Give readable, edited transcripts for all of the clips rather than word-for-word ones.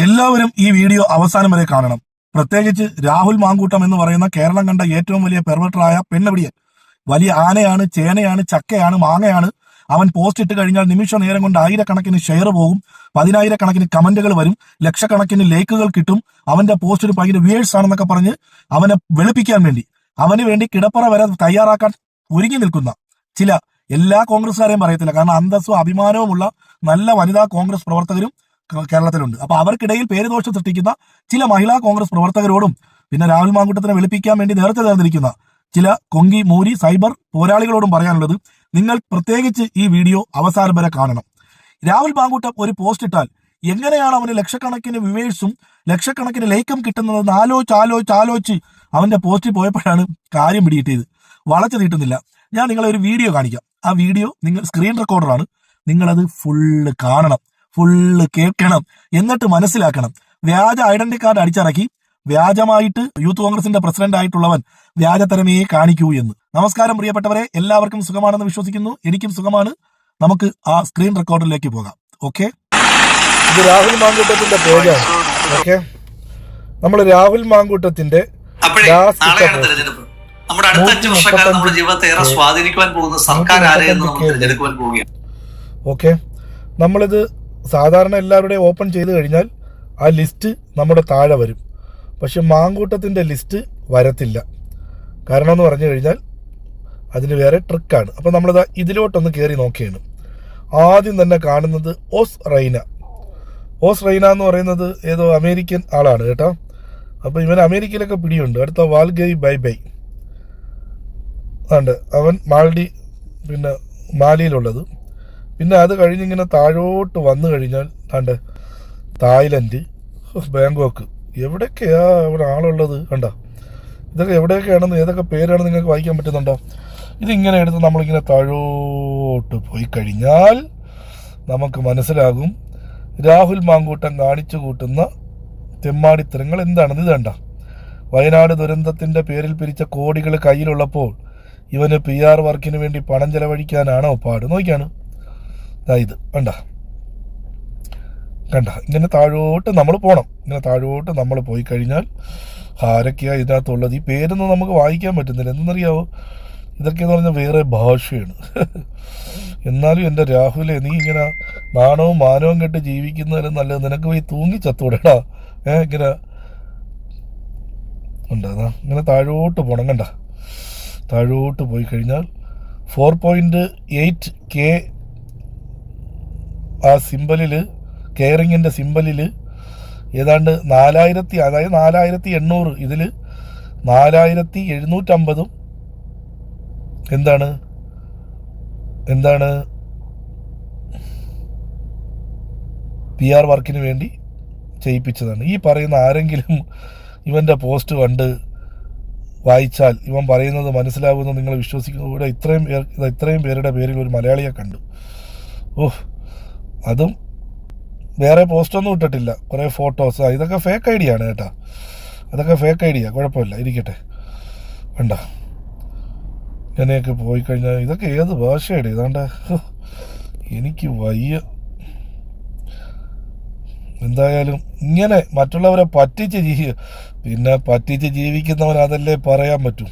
എല്ലാവരും ഈ വീഡിയോ അവസാനം വരെ കാണണം. പ്രത്യേകിച്ച് രാഹുൽ മാങ്കൂട്ടം എന്ന് പറയുന്ന കേരളം കണ്ട ഏറ്റവും വലിയ പെർവെർട്ടറായ പെണ്ണപിടിയൻ. വലിയ ആനയാണ്, ചേനയാണ്, ചക്കയാണ്, മാങ്ങയാണ്. അവൻ പോസ്റ്റ് ഇട്ട് കഴിഞ്ഞാൽ നിമിഷ നേരം കൊണ്ട് ആയിരക്കണക്കിന് ഷെയർ പോകും, 10,000-കണക്കിന് കമന്റുകൾ വരും, ലക്ഷക്കണക്കിന് ലൈക്കുകൾ കിട്ടും. അവന്റെ പോസ്റ്റിന് ഭയങ്കര വ്യൂവേഴ്സ് ആണെന്നൊക്കെ പറഞ്ഞ് അവനെ വെളുപ്പിക്കാൻ വേണ്ടി, അവന് വേണ്ടി കിടപ്പറ വരെ തയ്യാറാക്കാൻ ഒരുങ്ങി നിൽക്കുന്ന ചില, എല്ലാ കോൺഗ്രസ്സുകാരെയും പറയത്തില്ല, കാരണം അന്തസ്സും അഭിമാനവുമുള്ള നല്ല വനിതാ കോൺഗ്രസ് പ്രവർത്തകരും കേരളത്തിലുണ്ട്. അപ്പൊ അവർക്കിടയിൽ പേരുദോഷം സൃഷ്ടിക്കുന്ന ചില മഹിളാ കോൺഗ്രസ് പ്രവർത്തകരോടും പിന്നെ രാഹുൽ മാങ്കൂട്ടത്തിനെ വെളുപ്പിക്കാൻ വേണ്ടി നേരത്തെ ചേർന്നിരിക്കുന്ന ചില കൊങ്കി മൂരി സൈബർ പോരാളികളോടും പറയാനുള്ളത്, നിങ്ങൾ പ്രത്യേകിച്ച് ഈ വീഡിയോ അവസാനം വരെ കാണണം. രാഹുൽ മാങ്കൂട്ടം ഒരു പോസ്റ്റ് ഇട്ടാൽ എങ്ങനെയാണ് അവന് ലക്ഷക്കണക്കിന് വ്യൂവേഴ്സും ലക്ഷക്കണക്കിന് ലൈക്കും കിട്ടുന്നതെന്ന് ആലോചിച്ച് അവന്റെ പോസ്റ്റിൽ പോയപ്പോഴാണ് കാര്യം പിടികിട്ടിയത്. വളച്ചു നീട്ടുന്നില്ല, ഞാൻ നിങ്ങളെ ഒരു വീഡിയോ കാണിക്കാം. ആ വീഡിയോ നിങ്ങൾ സ്ക്രീൻ റെക്കോർഡറാണ്, നിങ്ങളത് ഫുള്ള് കാണണം, ഫുള്ള് കേൾക്കണം, എന്നിട്ട് മനസ്സിലാക്കണം. വ്യാജ ഐഡന്റിറ്റി കാർഡ് അടിച്ചിറക്കി വ്യാജമായിട്ട് യൂത്ത് കോൺഗ്രസിന്റെ പ്രസിഡന്റ് ആയിട്ടുള്ളവൻ വ്യാജതരമേ കാണിക്കൂ എന്ന്. നമസ്കാരം പ്രിയപ്പെട്ടവരെ, എല്ലാവർക്കും സുഖമാണെന്ന് വിശ്വസിക്കുന്നു. എനിക്കും സുഖമാണ്. നമുക്ക് ആ സ്ക്രീൻ റെക്കോർഡിലേക്ക് പോകാം. ഓക്കെ, ഇത് രാഹുൽ മാങ്കൂട്ടത്തിന്റെ പേജാണ്. ഓക്കെ, നമ്മൾ രാഹുൽ മാങ്കൂട്ടത്തിന്റെ നമ്മുടെ അടുത്ത 5 വർഷക്കാലം നമ്മുടെ ജീവിതത്തെ ഏറെ സ്വാധീനിക്കുവാൻ പോകുന്ന സർക്കാർ ആരെയെന്ന് നമ്മൾ തിരഞ്ഞെടുക്കുവാൻ പോവുകയാണ്. ഓക്കെ, നമ്മളിത് സാധാരണ എല്ലാവരുടെയും ഓപ്പൺ ചെയ്ത് കഴിഞ്ഞാൽ ആ ലിസ്റ്റ് നമ്മുടെ താഴെ വരും. പക്ഷെ മാങ്കൂട്ടത്തിൻ്റെ ലിസ്റ്റ് വരത്തില്ല. കാരണം എന്ന് പറഞ്ഞു കഴിഞ്ഞാൽ അതിന് വേറെ ട്രിക്കാണ്. അപ്പം നമ്മളിത് ഇതിലോട്ടൊന്ന് കയറി നോക്കിയാണ്. ആദ്യം തന്നെ കാണുന്നത് ഓസ് റൈന. ഓസ് റൈന എന്ന് പറയുന്നത് ഏതോ അമേരിക്കൻ ആളാണ് കേട്ടോ. അപ്പോൾ ഇവൻ അമേരിക്കയിലൊക്കെ പിടിയുണ്ട്. അടുത്ത വാൽഗൈ ബൈ ഉണ്ട്, അവൻ പിന്നെ മാലിയിലുള്ളത്. പിന്നെ അത് കഴിഞ്ഞിങ്ങനെ താഴോട്ട് വന്നു കഴിഞ്ഞാൽ കണ്ട് തായ്ലൻഡ്, ബാങ്കോക്ക്, എവിടെയൊക്കെയാ ഇവിടെ ആളുള്ളത് കണ്ടോ. ഇതൊക്കെ എവിടെയൊക്കെയാണെന്ന് ഏതൊക്കെ പേരാണെന്ന് നിങ്ങൾക്ക് വായിക്കാൻ പറ്റുന്നുണ്ടോ? ഇതിങ്ങനെ എടുത്ത് നമ്മളിങ്ങനെ താഴോട്ട് പോയി കഴിഞ്ഞാൽ നമുക്ക് മനസ്സിലാകും രാഹുൽ മാങ്കൂട്ടം കാണിച്ചു കൂട്ടുന്ന തെമ്മാടിത്തരങ്ങൾ എന്താണെന്ന്. ഇത് കണ്ട, വയനാട് ദുരന്തത്തിൻ്റെ പേരിൽ പിരിച്ച കോടികൾ കയ്യിലുള്ളപ്പോൾ ഇവന് PR വർക്കിന് വേണ്ടി പണം ചെലവഴിക്കാനാണോ പാട്? നോക്കിയാണ് ഇത് കണ്ട ഇങ്ങനെ താഴോട്ട് നമ്മൾ പോകണം. ഇങ്ങനെ താഴോട്ട് നമ്മൾ പോയി കഴിഞ്ഞാൽ ആരൊക്കെയാണ് ഇതിനകത്തുള്ളത്? ഈ പേരൊന്നും നമുക്ക് വായിക്കാൻ പറ്റുന്നില്ല. എന്തെന്നറിയാവോ, ഇതൊക്കെയെന്ന് പറഞ്ഞാൽ വേറെ ഭാഷയാണ്. എന്നാലും എൻ്റെ രാഹുലെ, നീ ഇങ്ങനെ നാണവും മാനവും കെട്ട് ജീവിക്കുന്നതിലും നല്ലത് നിനക്ക് പോയി തൂങ്ങി ചത്തൂടെടാ. ഇങ്ങനെ ഉണ്ടാ, ഇങ്ങനെ താഴോട്ട് പോകണം. കണ്ട, താഴോട്ട് പോയി കഴിഞ്ഞാൽ 4.8K ആ സിമ്പലിൽ, കെയറിങ്ങിൻ്റെ സിമ്പലിൽ ഏതാണ്ട് 4000, അതായത് 4800, ഇതിൽ 4750 എന്താണ് PR വർക്കിന് വേണ്ടി ചെയ്യിപ്പിച്ചതാണ്. ഈ പറയുന്ന ആരെങ്കിലും ഇവൻ്റെ പോസ്റ്റ് കണ്ട് വായിച്ചാൽ ഇവൻ പറയുന്നത് മനസ്സിലാകുമെന്ന് നിങ്ങൾ വിശ്വസിക്കുന്നു? ഇവിടെ ഇത്രയും പേരുടെ പേരിൽ ഒരു മലയാളിയെ കണ്ടു. അതും വേറെ പോസ്റ്റൊന്നും ഇട്ടിട്ടില്ല, കുറേ ഫോട്ടോസ്. ഇതൊക്കെ ഫേക്ക് ഐഡിയ ആണ് കേട്ടോ, അതൊക്കെ ഫേക്ക് ഐഡിയ, കുഴപ്പമില്ല, ഇരിക്കട്ടെ. വേണ്ട, ഇങ്ങനെയൊക്കെ പോയി കഴിഞ്ഞാൽ ഇതൊക്കെ ഏത് ഭാഷയുടെ? ഇതാണ്ട് എനിക്ക് വയ്യ. എന്തായാലും ഇങ്ങനെ മറ്റുള്ളവരെ പറ്റിച്ച് ജീവിക്കുന്നവൻ അതല്ലേ പറയാൻ പറ്റും.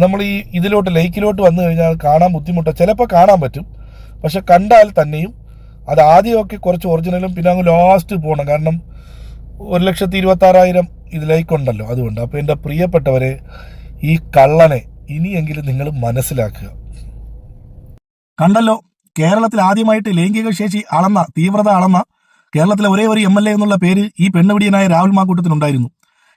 നമ്മൾ ഈ ലൈക്കിലോട്ട് വന്നു കഴിഞ്ഞാൽ കാണാൻ ബുദ്ധിമുട്ടാണ്. ചിലപ്പോൾ കാണാൻ പറ്റും, പക്ഷെ കണ്ടാൽ തന്നെയും അത് ആദ്യമൊക്കെ കുറച്ച് ഒറിജിനലും പിന്നെ അങ്ങ് ലാസ്റ്റ് പോകണം. കാരണം 1,26,000 ഇത് ലൈക്കുണ്ടല്ലോ, അതുകൊണ്ട്. അപ്പോൾ എൻ്റെ പ്രിയപ്പെട്ടവരെ, ഈ കള്ളനെ ഇനിയെങ്കിലും നിങ്ങൾ മനസ്സിലാക്കുക. കണ്ടല്ലോ, കേരളത്തിൽ ആദ്യമായിട്ട് ലൈംഗിക ശേഷി തീവ്രത അളന്ന കേരളത്തിലെ ഒരേ ഒരു MLA എന്നുള്ള പേര് ഈ പെണ്ണുപിടിയനായ രാഹുൽ മാങ്കൂട്ടത്തിനുണ്ടായിരുന്നു.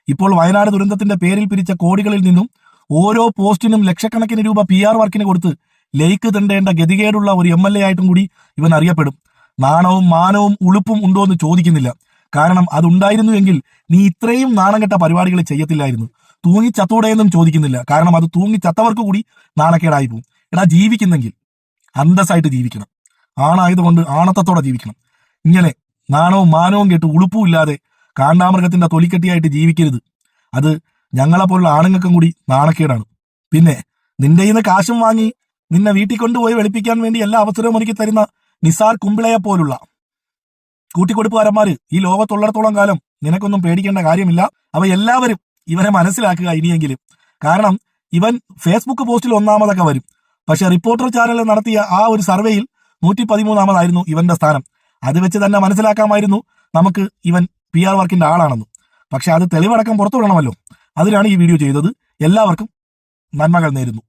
ഇപ്പോൾ വയനാട് ദുരന്തത്തിന്റെ പേരിൽ പിരിച്ച കോടികളിൽ നിന്നും ഓരോ പോസ്റ്റിനും ലക്ഷക്കണക്കിന് രൂപ PR വർക്കിന് കൊടുത്ത് ലൈക്ക് തണ്ടേണ്ട ഗതികേടുള്ള ഒരു MLA ആയിട്ടും കൂടി ഇവൻ അറിയപ്പെടും. നാണവും മാനവും ഉളുപ്പും ഉണ്ടോ എന്ന് ചോദിക്കുന്നില്ല. കാരണം അതുണ്ടായിരുന്നുവെങ്കിൽ നീ ഇത്രയും നാണം കെട്ട പരിപാടികൾ ചെയ്യത്തില്ലായിരുന്നു. തൂങ്ങിച്ചത്തൂടെയെന്നും ചോദിക്കുന്നില്ല, കാരണം അത് തൂങ്ങിച്ചത്തവർക്ക് കൂടി നാണക്കേടായി പോകും. എടാ, ജീവിക്കുന്നെങ്കിൽ അന്തസ്സായിട്ട് ജീവിക്കണം. ആണായതുകൊണ്ട് ആണത്തത്തോടെ ജീവിക്കണം. ഇങ്ങനെ നാണവും മാനവും കേട്ട് ഉളുപ്പും ഇല്ലാതെ കാണ്ടാമൃഗത്തിന്റെ തൊലിക്കെട്ടിയായിട്ട് ജീവിക്കരുത്. അത് ഞങ്ങളെപ്പോലുള്ള ആണുങ്ങൾക്കും കൂടി നാണക്കേടാണ്. പിന്നെ നിന്റെ ഇന്ന് കാശും വാങ്ങി നിന്നെ വീട്ടിൽ കൊണ്ടുപോയി വെളുപ്പിക്കാൻ വേണ്ടി എല്ലാ അവസരവും ഒരുക്കി തരുന്ന നിസാർ കുമ്പിളയെ പോലുള്ള കൂട്ടിക്കൊടുപ്പുകാരന്മാര് ഈ ലോകത്തുള്ളിടത്തോളം കാലം നിനക്കൊന്നും പേടിക്കേണ്ട കാര്യമില്ല. അവ എല്ലാവരും ഇവനെ മനസ്സിലാക്കുക ഇനിയെങ്കിലും. കാരണം ഇവൻ ഫേസ്ബുക്ക് പോസ്റ്റിൽ ഒന്നാമതൊക്കെ വരും. പക്ഷെ റിപ്പോർട്ടർ ചാനൽ നടത്തിയ ആ ഒരു സർവേയിൽ 113-ാമതായിരുന്നു ഇവന്റെ സ്ഥാനം. അത് വെച്ച് തന്നെ മനസ്സിലാക്കാമായിരുന്നു നമുക്ക് ഇവൻ PR വർക്കിന്റെ ആളാണെന്ന്. പക്ഷെ അത് തെളിവടക്കം പുറത്തു വിടണമല്ലോ. അതിനാണ് ഈ വീഡിയോ ചെയ്തത്. എല്ലാവർക്കും നന്മകൾ നേരുന്നു.